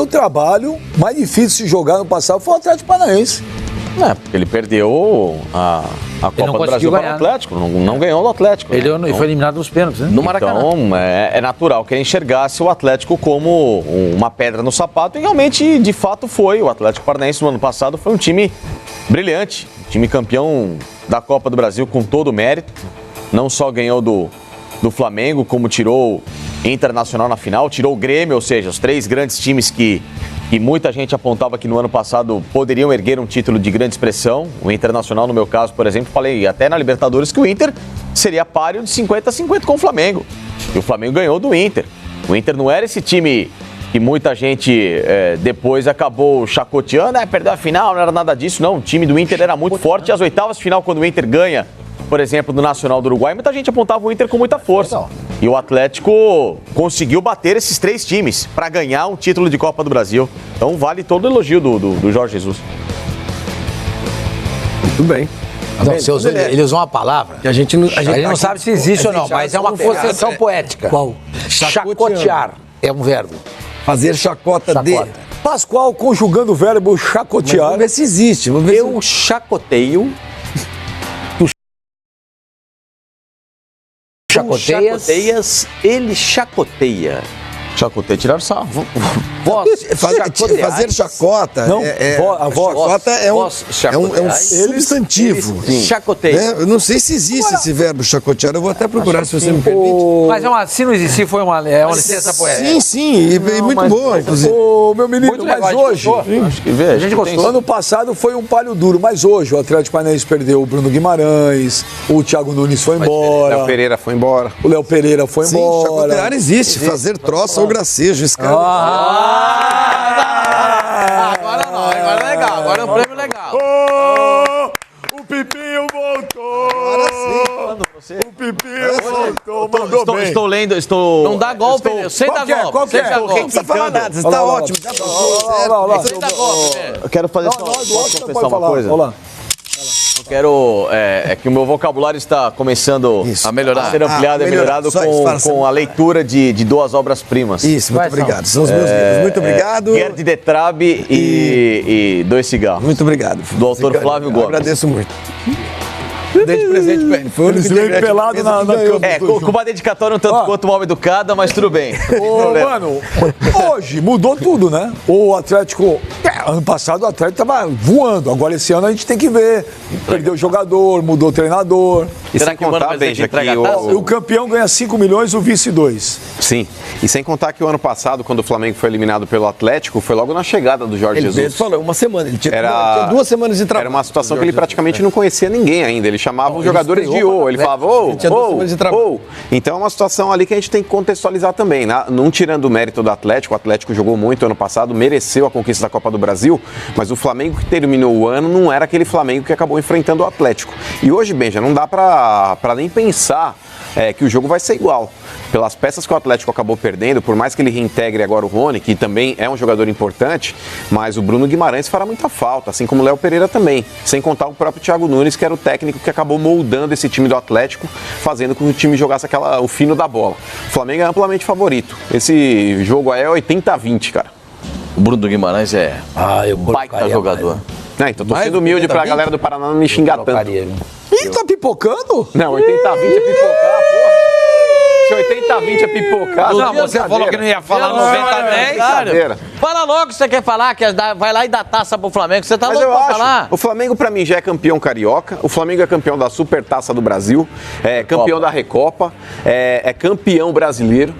deu trabalho, mais difícil de jogar no passado foi o Atlético Paranaense. Porque ele perdeu a Copa do Brasil para o Atlético, não ganhou do Atlético. Ele foi eliminado nos pênaltis, né? No Maracanã. Então, é natural que ele enxergasse o Atlético como uma pedra no sapato, e realmente, de fato, foi. O Atlético Paranaense no ano passado foi um time brilhante, um time campeão da Copa do Brasil com todo o mérito. Não só ganhou do Flamengo, como tirou Internacional na final, tirou o Grêmio, ou seja, os 3 grandes times que muita gente apontava que no ano passado poderiam erguer um título de grande expressão. O Internacional, no meu caso, por exemplo, falei até na Libertadores que o Inter seria páreo de 50-50 com o Flamengo. E o Flamengo ganhou do Inter. O Inter não era esse time que muita gente depois acabou chacoteando, perdeu a final, não era nada disso. Não, o time do Inter era muito forte. E as oitavas de final, quando o Inter ganha, por exemplo, do Nacional do Uruguai, muita gente apontava o Inter com muita força. E o Atlético conseguiu bater esses 3 times para ganhar um título de Copa do Brasil. Então vale todo o elogio do Jorge Jesus. Muito bem. Não, ele usou uma palavra que a gente não sabe se existe ou não, mas é uma possessão poética. Qual? Chacotear é um verbo. Fazer chacota de... Pascoal conjugando o verbo chacotear. Vamos ver se existe. Eu chacoteio... Chacoteias, ele chacoteia. Chacoteia, tirar o sarro. Fazer chacota. Não, a voz. Chacota é um substantivo. Chacoteia. Eu não sei se existe esse verbo chacotear. Eu vou até procurar, se você me permite. Mas se não existir, foi uma licença poética. Sim. E muito boa, inclusive. Meu menino, mas hoje... Acho que a gente gostou. Ano passado foi um palho duro, mas hoje o Atlético Paranaense perdeu o Bruno Guimarães, o Thiago Nunes foi embora. O Léo Pereira foi embora. O Léo Pereira foi embora. Chacotear existe. Fazer troça ou gracejo. Esse cara... Agora não, agora é legal, agora é um prêmio legal. O Pipinho voltou! Agora sim. O Pipinho voltou, mandou bem. Estou lendo, estou... Não dá golpe, sem dar golpe. Qual que é? Não precisa falar nada, você está ótimo. Sem dar golpe. Eu quero fazer só confessar uma coisa. Olha lá. Eu quero... É que o meu vocabulário está começando a melhorar. A ser ampliado e melhorado com a leitura de 2 obras-primas. Isso, muito obrigado. São os meus livros. Muito obrigado. Gerd de Trabe e 2 cigarros. Muito obrigado. Do autor Flávio Gomes. Agradeço muito. Dei de presente pra ele. Foi o único Eles veio pelado na cama. Com uma dedicatória um tanto quanto mal educada, mas tudo bem. Mano, hoje mudou tudo, né? O Atlético... ano passado o Atlético tava voando. Agora esse ano a gente tem que ver. Perdeu o jogador, mudou o treinador. E sem contar, Benja, que o campeão ganha 5 milhões, o vice 2. Sim. E sem contar que o ano passado, quando o Flamengo foi eliminado pelo Atlético, foi logo na chegada do Jorge Jesus. Ele falou, uma semana. Ele tinha 2 semanas de trabalho. Era uma situação que ele praticamente não conhecia ninguém ainda. Ele chamava os jogadores de ô. Ele falava, ô. Então é uma situação ali que a gente tem que contextualizar também. Não tirando o mérito do Atlético. O Atlético jogou muito ano passado, mereceu a conquista da Copa do Brasil, mas o Flamengo que terminou o ano não era aquele Flamengo que acabou enfrentando o Atlético. E hoje, Benja, não dá pra nem pensar que o jogo vai ser igual. Pelas peças que o Atlético acabou perdendo, por mais que ele reintegre agora o Rony, que também é um jogador importante, mas o Bruno Guimarães fará muita falta, assim como o Léo Pereira também. Sem contar o próprio Thiago Nunes, que era o técnico que acabou moldando esse time do Atlético, fazendo com que o time jogasse o fino da bola. O Flamengo é amplamente favorito. Esse jogo aí é 80-20, cara. O Bruno Guimarães é baita jogador. Então tô sendo humilde pra galera do Paraná não me xingar tanto. Ih, tá pipocando? Não, 80-20 é pipocar, porra. Se 80-20 é pipocar... Não, você falou que não ia falar 90-10. Fala logo que você quer falar, que vai lá e dá taça pro Flamengo. Você tá louco pra falar? O Flamengo, pra mim, já é campeão carioca. O Flamengo é campeão da Supertaça do Brasil. É campeão da Recopa. É campeão brasileiro.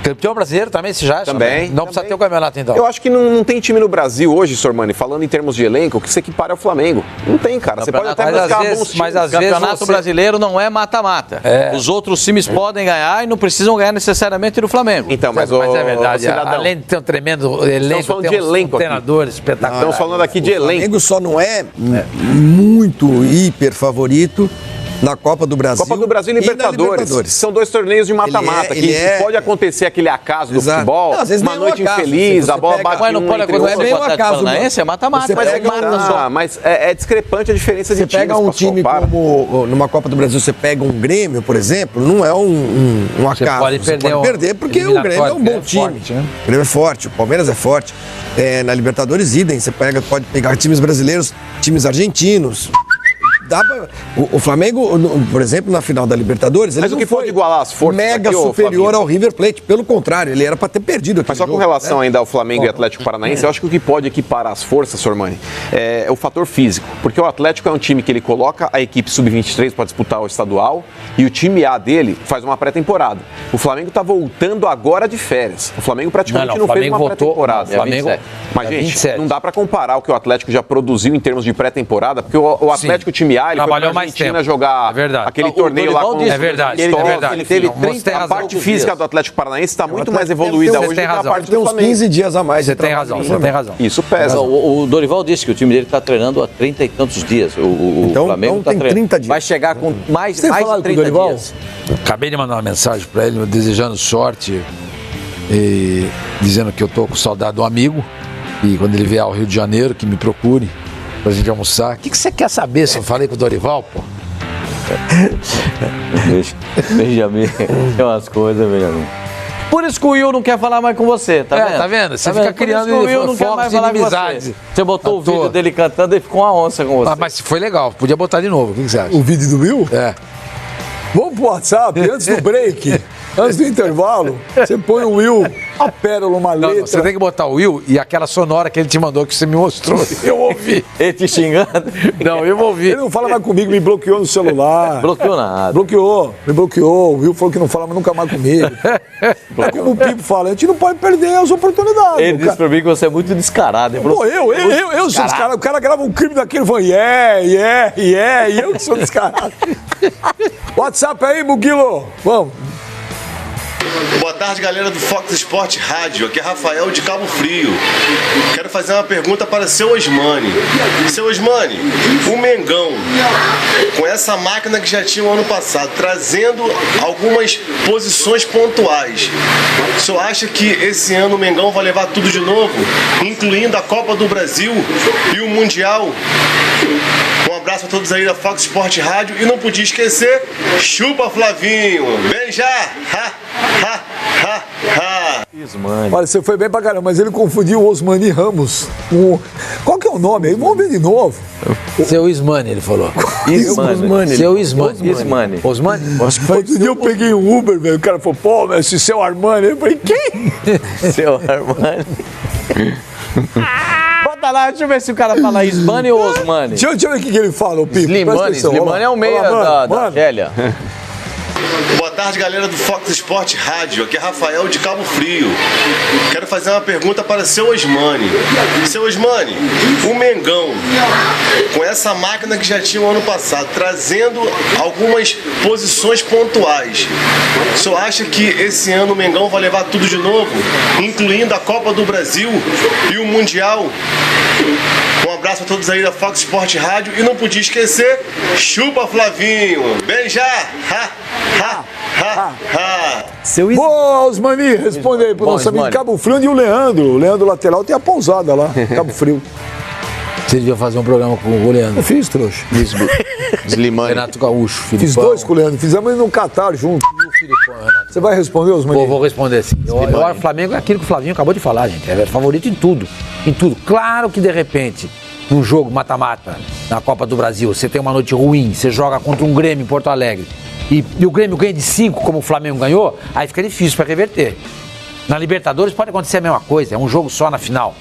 Campeão brasileiro também, se já acha? Também. Não precisa ter o campeonato, então. Eu acho que não tem time no Brasil hoje, Sormani, falando em termos de elenco, que se equipare ao Flamengo. Não tem, cara. Você pode até buscar bons times. Mas às vezes o campeonato brasileiro não é mata-mata. Os outros times podem ganhar e não precisam ganhar necessariamente do Flamengo. Então, mas é verdade. Além de ter um tremendo elenco, tem um treinador espetacular. Estamos falando aqui de elenco. O Flamengo só não é muito hiper favorito na Copa do Brasil. Copa do Brasil e Libertadores. São 2 torneios de mata-mata. Pode acontecer aquele acaso do futebol, não, às vezes uma noite acaso, infeliz, a bola bate mas não pode acontecer com o Atlético Paranaense, é mata-mata. Mas é discrepante a diferença de times. Você pega um time como, numa Copa do Brasil, você pega um Grêmio, por exemplo, não é um acaso. Você pode perder porque o Grêmio é um bom time. Forte, né? O Grêmio é forte, o Palmeiras é forte. Na Libertadores, idem, você pode pegar times brasileiros, times argentinos. O Flamengo, por exemplo, na final da Libertadores, ele não pode igualar as forças mega superior ao River Plate. Pelo contrário, ele era para ter perdido aquele Mas só com relação ainda ao Flamengo e Atlético Paranaense, eu acho que o que pode equiparar as forças, Sormani, é o fator físico. Porque o Atlético é um time que ele coloca a equipe sub-23 para disputar o estadual e o time A dele faz uma pré-temporada. O Flamengo está voltando agora de férias. O Flamengo praticamente não fez uma pré-temporada. Mas, gente, não dá para comparar o que o Atlético já produziu em termos de pré-temporada, porque o Atlético time A, ele trabalhou foi pra Argentina mais tempo. jogar aquele torneio lá com... É verdade. Ele teve 30, a parte física do Atlético Paranaense está muito mais evoluída hoje do que a parte do Flamengo. Tem uns 15 dias a mais. Você tem razão. Isso pesa. O Dorival disse que o time dele está treinando há 30 e tantos dias. O Flamengo está treinando. 30 dias. Vai chegar com mais de 30 dias. Acabei de mandar uma mensagem para ele, desejando sorte e dizendo que eu tô com saudade do amigo e quando ele vier ao Rio de Janeiro, que me procure pra gente almoçar. O que você quer saber se eu falei com o Dorival, pô? Benjamin, tem umas coisas, Benjamin. Por isso que o Will não quer falar mais com você, tá vendo? Tá vendo? Você fica criando o Will não quer mais falar com você. Você botou o vídeo dele cantando e ficou uma onça com você. Mas foi legal, podia botar de novo, o que você acha? O vídeo do Will? É. Vamos pro WhatsApp, antes do break, antes do intervalo, você põe o Will, a pérola, uma letra. Não, você tem que botar o Will e aquela sonora que ele te mandou, que você me mostrou. Eu ouvi. Ele te xingando? Não, eu ouvi. Ele não fala mais comigo, me bloqueou no celular. Bloqueou nada. Me bloqueou. O Will falou que não fala nunca mais comigo. É como o Pipo fala, a gente não pode perder as oportunidades. Ele disse pra mim que você é muito descarado. Ele falou, eu sou descarado. O cara grava um crime daquele e fala, e eu que sou descarado. WhatsApp aí, Muguilo. Vamos. Boa tarde, galera do Fox Sport Rádio. Aqui é Rafael de Cabo Frio. Quero fazer uma pergunta para seu Osmani. Seu Osmani, o Mengão, com essa máquina que já tinha o ano passado, trazendo algumas posições pontuais, o senhor acha que esse ano o Mengão vai levar tudo de novo, incluindo a Copa do Brasil e o Mundial? Um abraço a todos aí da Fox Sport Rádio. E não podia esquecer, chupa Flavinho. Vem já! Olha, você foi bem pra caramba, mas ele confundiu o Osmani Ramos com... Qual que é o nome aí? Vamos ver de novo. Seu Ismani, ele falou. Ismani. Seu Ismani. Ismani. Osmani? Outro dia eu peguei um Uber, velho. O cara falou, pô, mas esse seu Armani. Eu falei, quem? Seu Armani. Bota lá, deixa eu ver se o cara fala Ismani ou Osmani. Deixa eu ver o que ele fala, o Pipo. Slimani é o meia da Gélia. Boa tarde, galera do Fox Sport Rádio. Aqui é Rafael de Cabo Frio. Quero fazer uma pergunta para seu Osmani. Seu Osmani, o Mengão, com essa máquina que já tinha o ano passado, trazendo algumas posições pontuais, o senhor acha que esse ano o Mengão vai levar tudo de novo, incluindo a Copa do Brasil e o Mundial? Um abraço a todos aí da Fox Sport Rádio. E não podia esquecer, chupa Flavinho. Beija! Boa, Osmani, responde aí pro nosso amigo de Cabo Frio e o Leandro. O Leandro lateral tem a pousada lá, Cabo Frio. Você devia fazer um programa com o Leandro. Eu fiz, trouxa. Slimani. Renato Gaúcho, Filipão. Fiz 2 com o Leandro, fizemos no Catar junto. Você vai responder, Osmani? Vou responder sim. O Flamengo é aquilo que o Flavinho acabou de falar, gente. É favorito em tudo. Em tudo. Claro que de repente, num jogo mata-mata, na Copa do Brasil, você tem uma noite ruim, você joga contra um Grêmio em Porto Alegre e o Grêmio ganha de 5, como o Flamengo ganhou, aí fica difícil para reverter. Na Libertadores pode acontecer a mesma coisa, é um jogo só na final.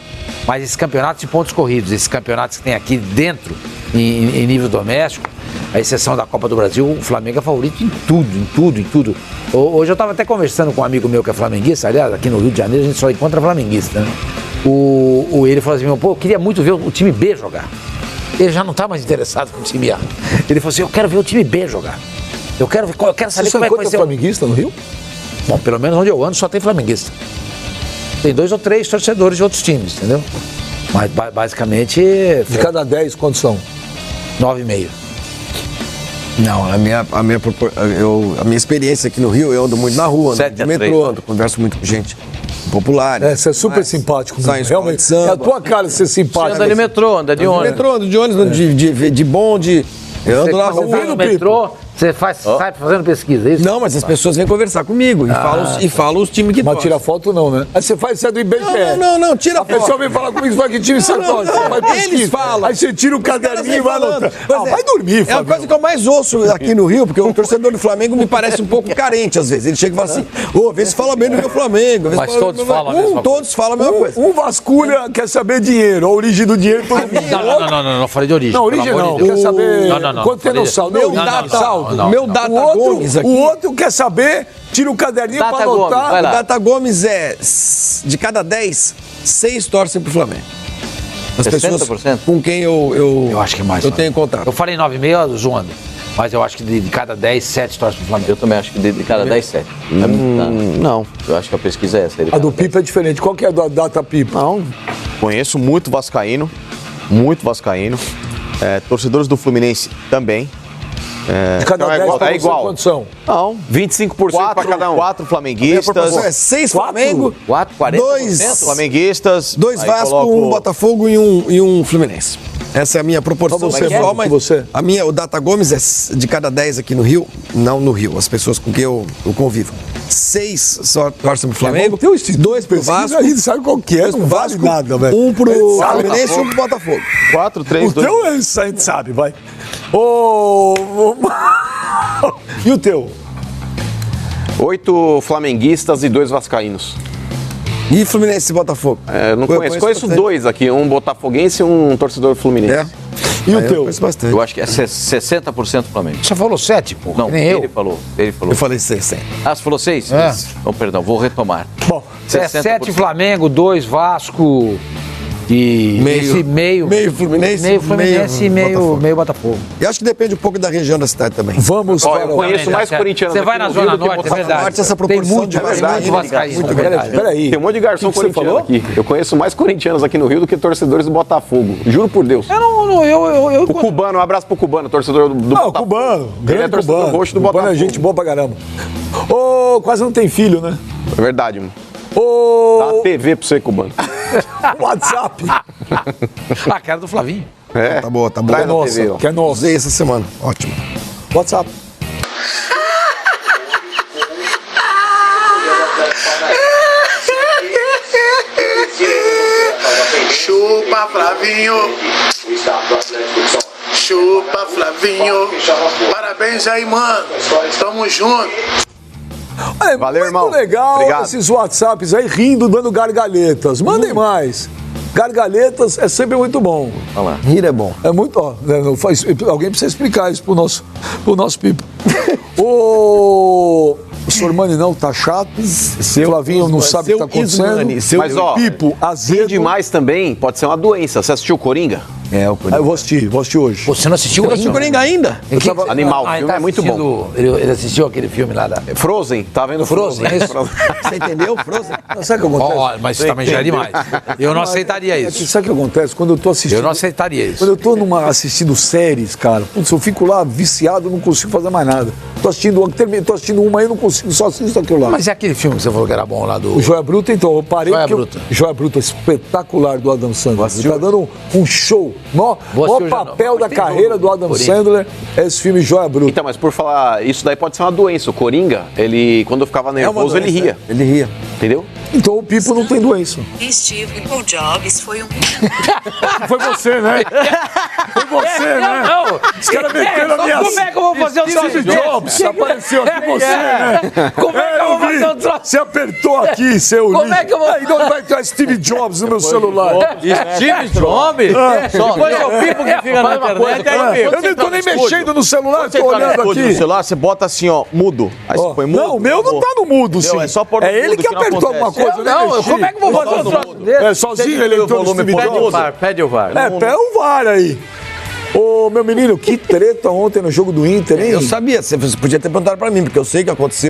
Mas esses campeonatos de pontos corridos, esses campeonatos que tem aqui dentro, em nível doméstico, a exceção da Copa do Brasil, o Flamengo é favorito em tudo. Hoje eu estava até conversando com um amigo meu que é flamenguista, aliás, aqui no Rio de Janeiro a gente só encontra flamenguista, né? Ele falou assim, pô, eu queria muito ver o time B jogar. Ele já não está mais interessado com o time A. Ele falou assim, eu quero ver o time B jogar. Eu quero saber como é que vai ser. Você flamenguista no Rio? Bom, pelo menos onde eu ando só tem flamenguista. Tem 2 ou 3 torcedores de outros times, entendeu? Mas basicamente... De cada 10, quantos são? 9,5. Não, a minha experiência aqui no Rio, eu ando muito na rua, ando de metrô, converso muito com gente popular. Você é super simpático. Realmente. É a tua cara ser simpático. Você anda de metrô, anda de ônibus. Ando de ônibus, de bonde. Eu ando na rua. Você no metrô, você sai fazendo pesquisa, é isso? Não, mas as pessoas vêm conversar comigo e falam os times que Mas torcem. tira foto não, né? Aí você faz, você é do IBGE. Não, tira a foto. A pessoa vem falar comigo, vai que time você torce. Eles falam. Aí você tira o caderninho e vai anotar. Vai dormir, Fábio. É a coisa que eu mais ouço aqui no Rio, porque o torcedor do Flamengo me parece um pouco carente às vezes. Ele chega e fala assim, vê se fala bem do meu Flamengo. Mas todos falam a mesma coisa. Todos falam a mesma coisa. Um vasculha quer saber dinheiro, a origem do dinheiro. Não, falei de origem. Não, origem não. Quer saber quanto tem no saldo. Meu Data Gomes aqui. O outro quer saber, tira o caderninho Data pra anotar. Gomes, vai lá. O Data Gomes de cada 10, 6 torcem pro Flamengo. As 60%? pessoas com quem eu acho que é mais. Eu tenho contato. Eu falei 9,5 zoando. Mas eu acho que de cada 10, 7 torcem pro Flamengo. Eu também acho que de cada 10, 7. Não. Eu acho que a pesquisa é essa. A do Pipa é diferente. Qual que é a da Data Pipa? Não. Conheço muito vascaíno. Torcedores do Fluminense também. De cada 10 é igual. Quantos são? Não. 25% para cada um. 4 flamenguistas. É 6 Flamengo, 40%? 2 flamenguistas. 2 aí Vasco, coloco... 1 Botafogo e um Fluminense. Essa é a minha proporção pessoal, mas o Data Gomes é de cada 10 aqui no Rio, não no Rio, as pessoas com quem eu convivo. 6 só torcem pro Flamengo, 2 pro Vasco. A gente sabe qual que é, não vale nada, velho. 1 pro Fluminense e 1 pro Botafogo. 4, 3, 2. O teu a gente sabe, vai. E o teu? 8 flamenguistas e 2 vascaínos. E Fluminense e Botafogo? Não conheço. Conheço 2 aqui, um botafoguense e um torcedor fluminense. E o teu? Conheço bastante. Eu acho que é 60% Flamengo. Você falou 7, pô. Não, nem ele eu. falou. Eu falei 6. Ah, você falou 6? É. Então, perdão, vou retomar. Bom, 7 Flamengo, 2 Vasco e meio Fluminense, e meio Botafogo. E acho que depende um pouco da região da cidade também. Vamos para Eu conheço mais corintianos. Você vai na Zona Norte, é verdade. Norte, essa Tem proporção muito, de verdade, muito vascaíno, é verdade. Peraí. Tem um monte de garçom Que você corintiano falou? aqui. Eu conheço mais corintianos aqui no Rio do que torcedores do Botafogo. Juro por Deus. Eu O Cubano, um abraço pro Cubano, torcedor do Botafogo. Cubano. Ele é Grande torcedor Cubano. roxo do Cubano Botafogo. é gente boa pra caramba. Quase não tem filho, né? É verdade, mano. Ô, Dá TV pra você, Cubano. WhatsApp. A cara do Flavinho. É. Tá boa. Que é nossa, que é nossa. Usei essa semana. Ótimo. WhatsApp. Chupa, Flavinho. Chupa, Flavinho. Parabéns aí, mano. Tamo junto. É Valeu, muito irmão. legal Obrigado. esses WhatsApps aí rindo, dando gargalhetas. Mandem mais. Gargalhetas é sempre muito bom. Rir é bom. É muito, alguém precisa explicar isso pro nosso Pipo. O Sormani não tá chato. Flavinho não sabe o que tá acontecendo. Mas, ó, Pipo, azedo. rir demais também pode ser uma doença. Você assistiu Coringa? Eu vou assistir hoje. Você não assistiu Eu assisti Coringa ainda. Animal, o filme é muito bom. Ele assistiu aquele filme lá da... Frozen, tá vendo Frozen, é isso? Você entendeu, Frozen? Sabe o que acontece? Mas isso também já é demais. Eu não aceitaria isso. Sabe o que acontece? Quando eu tô assistindo... Eu não aceitaria isso. Quando eu tô assistindo séries, cara, putz, eu fico lá viciado, eu não consigo fazer mais nada. Tô assistindo uma aí, eu não consigo, só assisto aquilo lá. Mas é aquele filme que você falou que era bom lá do... O Joia Bruta, então, eu parei Joia porque Bruta. Joia Bruta, espetacular do Adam Sandler. Ele tá dando um show. O papel da carreira do Adam Sandler é esse filme Joia Bruta. Então, mas por falar, isso daí pode ser uma doença. O Coringa, ele, quando ficava nervoso, ele ria. Ele ria. Entendeu? Então o Pipo não tem doença. Steve Jobs foi um... Foi você, né? Foi você, né? Não! Os caras meteram a minha... Como é que eu vou fazer o troço Steve desse? Jobs, apareceu aqui você, né? Como é que eu vou fazer o troço? Você apertou aqui, seu Como é que eu vou- Aí não vai ter Steve Jobs no meu celular. Steve Jobs? Depois é o Pipo que fica na internet. Aí, Eu não tô nem mexendo no celular, tô Você tá no olhando estúdio aqui. do celular, você bota assim, ó, mudo. Aí você põe mudo. Não, o meu não tá no mudo, sim. É só pôr no É ele mudo que que não apertou acontece. alguma coisa, eu nem Não, mexi. como é que eu vou fazer o troço desse? É, sozinho ele entrou no Steve Pede o Jobs. VAR, pede o VAR. É o VAR aí. Ô, meu menino, que treta ontem no jogo do Inter, hein? Eu sabia, você podia ter perguntado pra mim, porque eu sei que aconteceu.